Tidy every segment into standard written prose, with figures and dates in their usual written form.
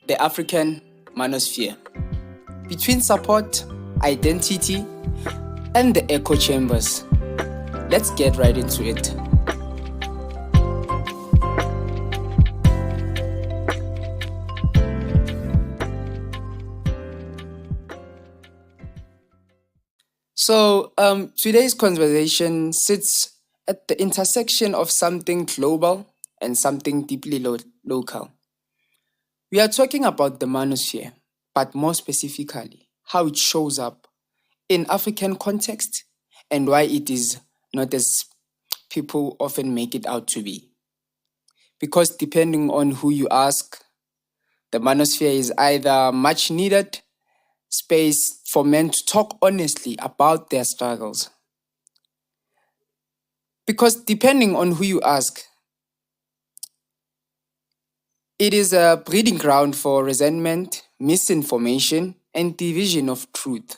the African Manosphere. Between support, identity, and the echo chambers. Let's get right into it. So today's conversation sits at the intersection of something global and something deeply local. We are talking about the Manosphere, but more specifically, how it shows up in African context and why it is not as people often make it out to be. Because depending on who you ask, the Manosphere is either much needed space for men to talk honestly about their struggles. Because depending on who you ask, it is a breeding ground for resentment, misinformation, and division of truth.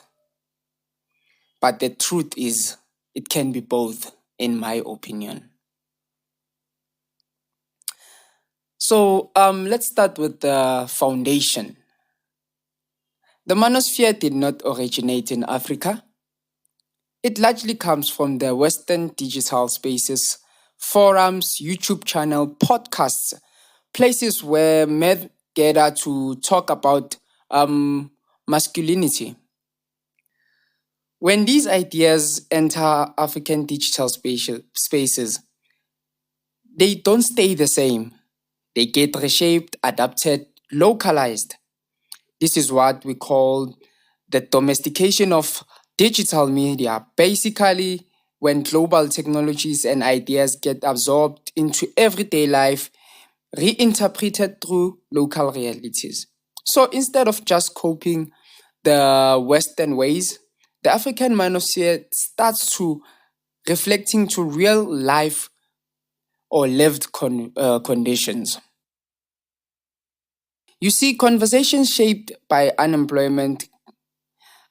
But the truth is, it can be both, in my opinion. So let's start with the foundation. The Manosphere did not originate in Africa. It largely comes from the Western digital spaces, forums, YouTube channel, podcasts, places where men gather to talk about masculinity. When these ideas enter African digital spaces, they don't stay the same. They get reshaped, adapted, localized. This is what we call the domestication of digital media. Basically, when global technologies and ideas get absorbed into everyday life, reinterpreted through local realities. So instead of just copying the Western ways, the African Manosphere starts to reflecting to real life or lived conditions. You see, conversations shaped by unemployment,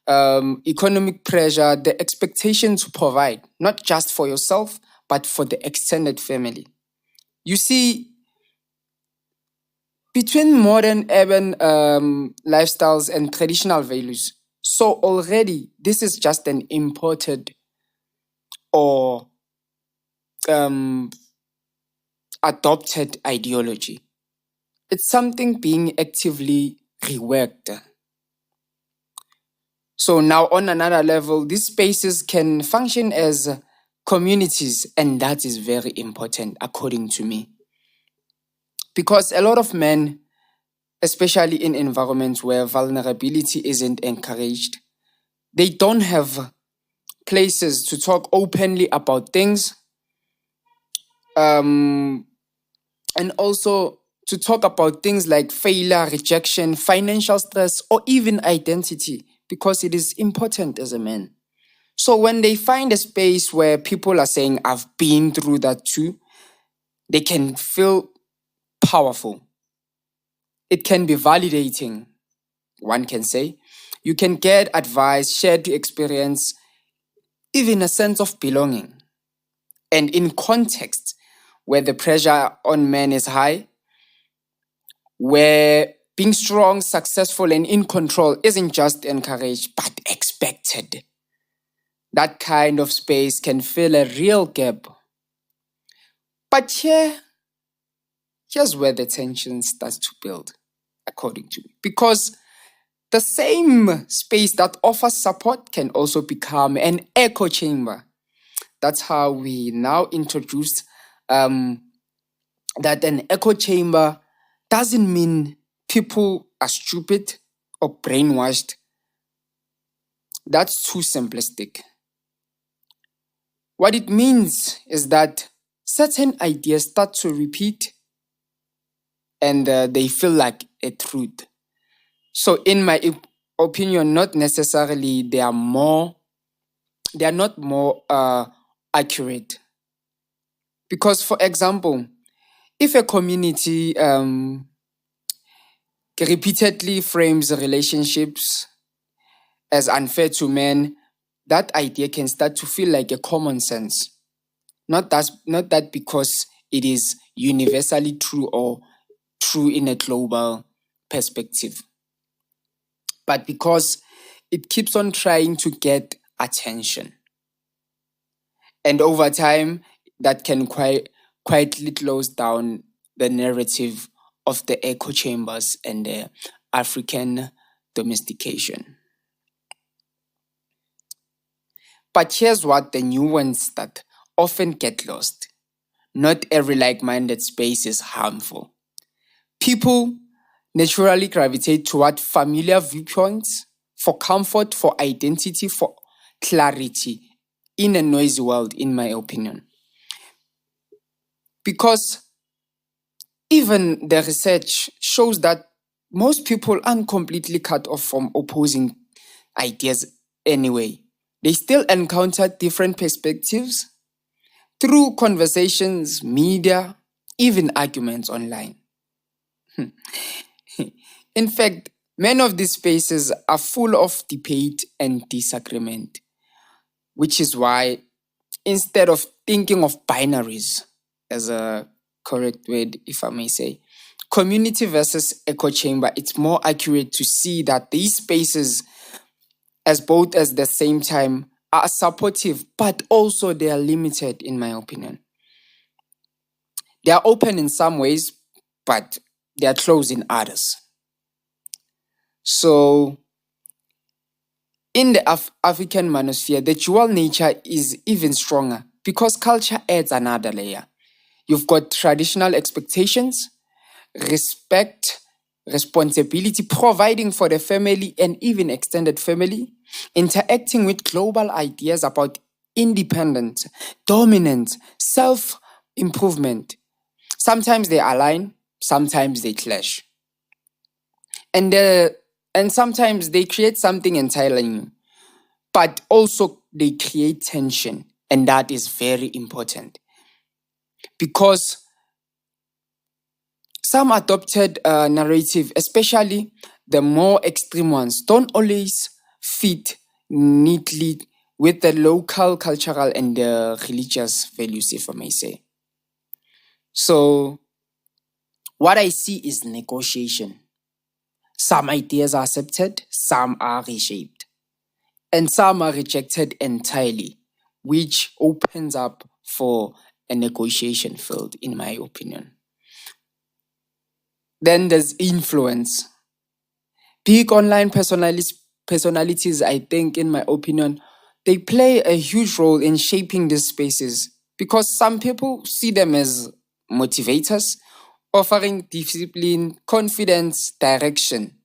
economic pressure, the expectation to provide, not just for yourself, but for the extended family. You see, between modern urban lifestyles and traditional values, so already this is just an imported or adopted ideology. It's something being actively reworked. So now on another level, these spaces can function as communities, and that is very important according to me. Because a lot of men, especially in environments where vulnerability isn't encouraged, they don't have places to talk openly about things, and also to talk about things like failure, rejection, financial stress, or even identity, because it is important as a man. So when they find a space where people are saying, I've been through that too, they can feel powerful. It can be validating, one can say. You can get advice, shared experience, even a sense of belonging. And in context where the pressure on men is high, where being strong, successful, and in control isn't just encouraged, but expected, that kind of space can fill a real gap. But here's where the tension starts to build, according to me. Because the same space that offers support can also become an echo chamber. That's how we now introduce that an echo chamber doesn't mean people are stupid or brainwashed. That's too simplistic. What it means is that certain ideas start to repeat and they feel like a truth. So in my opinion, not necessarily they are not more accurate. Because for example, if a community repeatedly frames relationships as unfair to men, that idea can start to feel like a common sense. Not that because it is universally true or true in a global perspective, but because it keeps on trying to get attention. And over time, that can quietly close down the narrative of the echo chambers and the African domestication. But here's what the nuance that often get lost. Not every like-minded space is harmful. People naturally gravitate toward familiar viewpoints for comfort, for identity, for clarity in a noisy world, in my opinion. Because even the research shows that most people aren't completely cut off from opposing ideas anyway. They still encounter different perspectives through conversations, media, even arguments online. In fact, many of these spaces are full of debate and disagreement, which is why instead of thinking of binaries as a correct word, if I may say, community versus echo chamber, it's more accurate to see that these spaces as both at the same time are supportive, but also they are limited, in my opinion. They are open in some ways, but they are closed in others. So in the African manosphere, the dual nature is even stronger because culture adds another layer. You've got traditional expectations, respect, responsibility, providing for the family and even extended family, interacting with global ideas about independence, dominance, self-improvement. Sometimes they align, sometimes they clash. And sometimes they create something entirely new, but also they create tension, and that is very important. Because some adopted narrative, especially the more extreme ones, don't always fit neatly with the local cultural and religious values, if I may say. So what I see is negotiation. Some ideas are accepted, some are reshaped, and some are rejected entirely, which opens up for a negotiation field, in my opinion. Then there's influence. Big online personalities, I think, in my opinion, they play a huge role in shaping these spaces because some people see them as motivators, offering discipline, confidence, direction.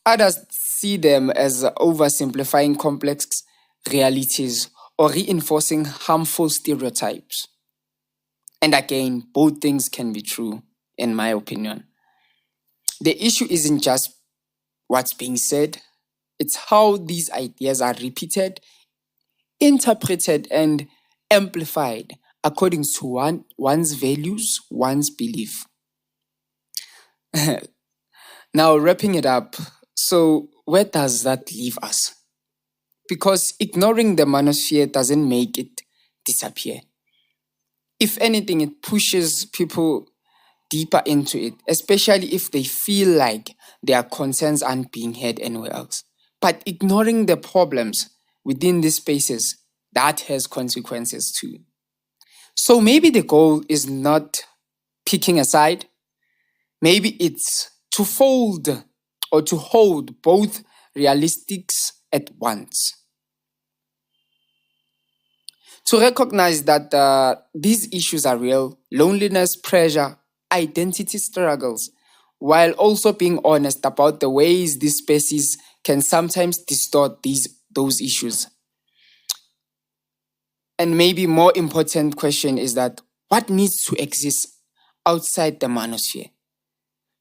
Others see them as oversimplifying complex realities or reinforcing harmful stereotypes. And again, both things can be true, in my opinion. The issue isn't just what's being said, it's how these ideas are repeated, interpreted, and amplified according to one's values, one's belief. Now, wrapping it up, so where does that leave us? Because ignoring the manosphere doesn't make it disappear. If anything, it pushes people deeper into it, especially if they feel like their concerns aren't being heard anywhere else. But ignoring the problems within these spaces, that has consequences too. So maybe the goal is not picking a side. Maybe it's to fold or to hold both realistics at once. To recognize that these issues are real, loneliness, pressure, identity struggles, while also being honest about the ways these spaces can sometimes distort those issues. And maybe more important question is that what needs to exist outside the manosphere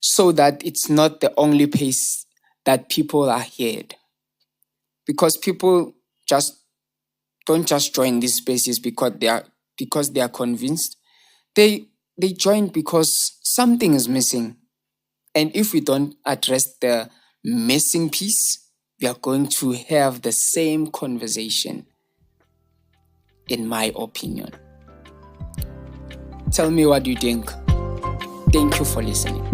so that it's not the only place that people are heard? Because people don't just join these spaces because they are convinced. They join because something is missing. And if we don't address the missing piece, we are going to have the same conversation, in my opinion. Tell me what you think. Thank you for listening.